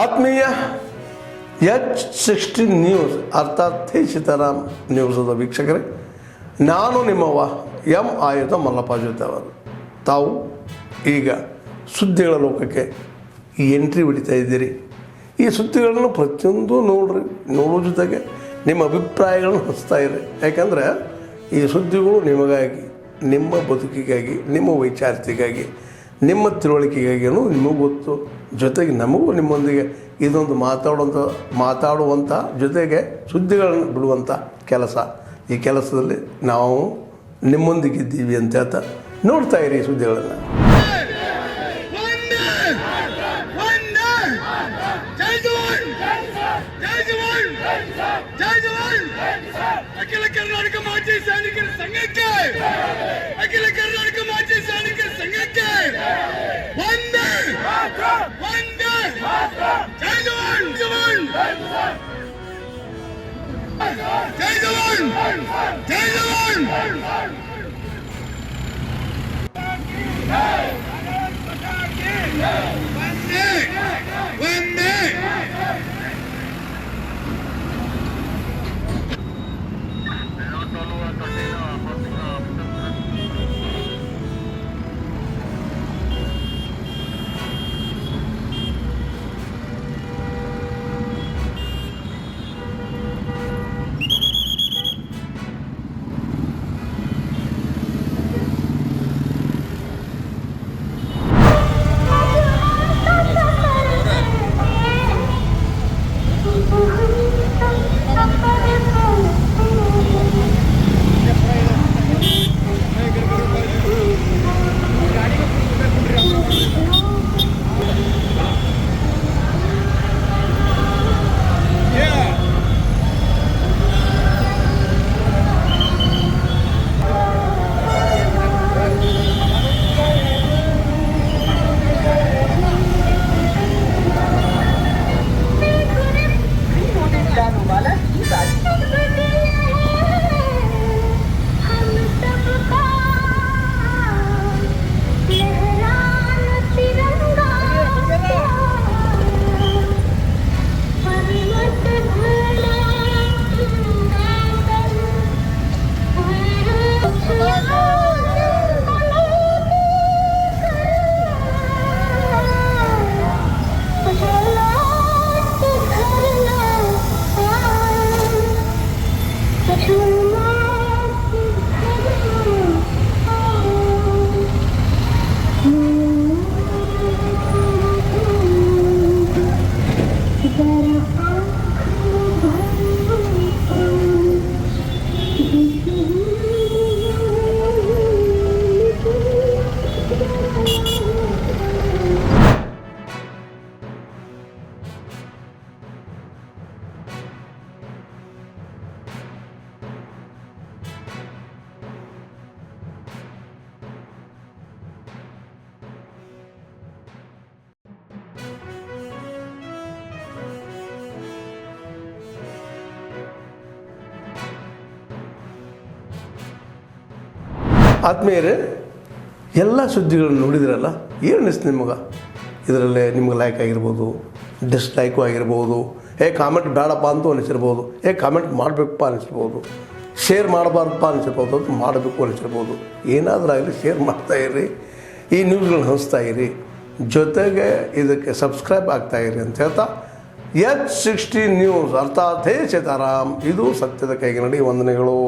ಆತ್ಮೀಯ H16 news ಅರ್ಥಾತ್ ಸೀತಾರಾಮ್ ನ್ಯೂಸದ ವೀಕ್ಷಕರೇ, ನಾನು ನಿಮ್ಮವ ಎಂ ಆಯುಧ ಮಲ್ಲಪ್ಪ ಜೊತೆ ಅವರು. ತಾವು ಈಗ ಸುದ್ದಿಗಳ ಲೋಕಕ್ಕೆ ಎಂಟ್ರಿ ಹೊಡಿತಾ ಇದ್ದೀರಿ. ಈ ಸುದ್ದಿಗಳನ್ನು ಪ್ರತಿಯೊಂದು ನೋಡೋ ಜೊತೆಗೆ ನಿಮ್ಮ ಅಭಿಪ್ರಾಯಗಳನ್ನು ಹಂಚ್ತಾ ಇರಿ. ಯಾಕಂದರೆ ಈ ಸುದ್ದಿಗಳು ನಿಮಗಾಗಿ, ನಿಮ್ಮ ಬದುಕಿಗಾಗಿ, ನಿಮ್ಮ ವೈಚಾರಿಕೆಗಾಗಿ, ನಿಮ್ಮ ತಿಳುವಳಿಕೆಗಾಗಿಯೂ ನಿಮಗೂ ಗೊತ್ತು. ಜೊತೆಗೆ ನಮಗೂ ನಿಮ್ಮೊಂದಿಗೆ ಇದೊಂದು ಮಾತಾಡುವಂಥ ಜೊತೆಗೆ ಸುದ್ದಿಗಳನ್ನು ಬಿಡುವಂಥ ಕೆಲಸ. ಈ ಕೆಲಸದಲ್ಲಿ ನಾವು ನಿಮ್ಮೊಂದಿಗಿದ್ದೀವಿ ಅಂತ ಹೇಳ್ತಾ ನೋಡ್ತಾ ಇರಿ ಈ ಸುದ್ದಿಗಳನ್ನು. ಅಖಿಲ ಕರ್ನಾಟಕ ಮಾಜಿ ಸೈನಿಕರ ಸಂಘಕ್ಕೆ, ಅಖಿಲ ಕರ್ನಾಟಕ ಮಾಜಿ ಸೈನಿಕರ ಸಂಘಕ್ಕೆ ಒಂದೇ ಜೈ ಜವಾನ್, ಜವಾನ್ ಜೈ ಜವಾನ್, ಜೈ ಜವಾನ್. ಒಂದೇ ಒಂದೇ ಆತ್ಮೀಯರೇ, ಎಲ್ಲ ಸುದ್ದಿಗಳನ್ನು ನೋಡಿದ್ರಲ್ಲ, ಏನು ಅನಿಸ್ತು ನಿಮಗೆ? ಇದರಲ್ಲೇ ನಿಮ್ಗೆ ಲೈಕ್ ಆಗಿರ್ಬೋದು, ಡಿಸ್ಲೈಕು ಆಗಿರ್ಬೋದು, ಕಾಮೆಂಟ್ ಬೇಡಪ್ಪ ಅಂತೂ ಅನಿಸಿರ್ಬೋದು, ಕಾಮೆಂಟ್ ಮಾಡಬೇಕಪ್ಪ ಅನಿಸಿರ್ಬೋದು, ಶೇರ್ ಮಾಡಬಾರ್ದಪ್ಪ ಅನಿಸಿರ್ಬೋದು, ಅದು ಮಾಡಬೇಕು ಅನಿಸಿರ್ಬೋದು. ಏನಾದರೂ ಆಗಲಿ ಶೇರ್ ಮಾಡ್ತಾಯಿರಿ, ಈ ನ್ಯೂಸ್ಗಳನ್ನ ಹಂಚ್ತಾ ಇರಿ, ಜೊತೆಗೆ ಇದಕ್ಕೆ ಸಬ್ಸ್ಕ್ರೈಬ್ ಆಗ್ತಾಯಿರಿ ಅಂತ ಹೇಳ್ತಾ H16 ನ್ಯೂಸ್ ಅರ್ಥಾತ್ ಸೀತಾರಾಮ್, ಇದು ಸತ್ಯದ ಕೈಗೆ ನಡಿ. ವಂದನೆಗಳು.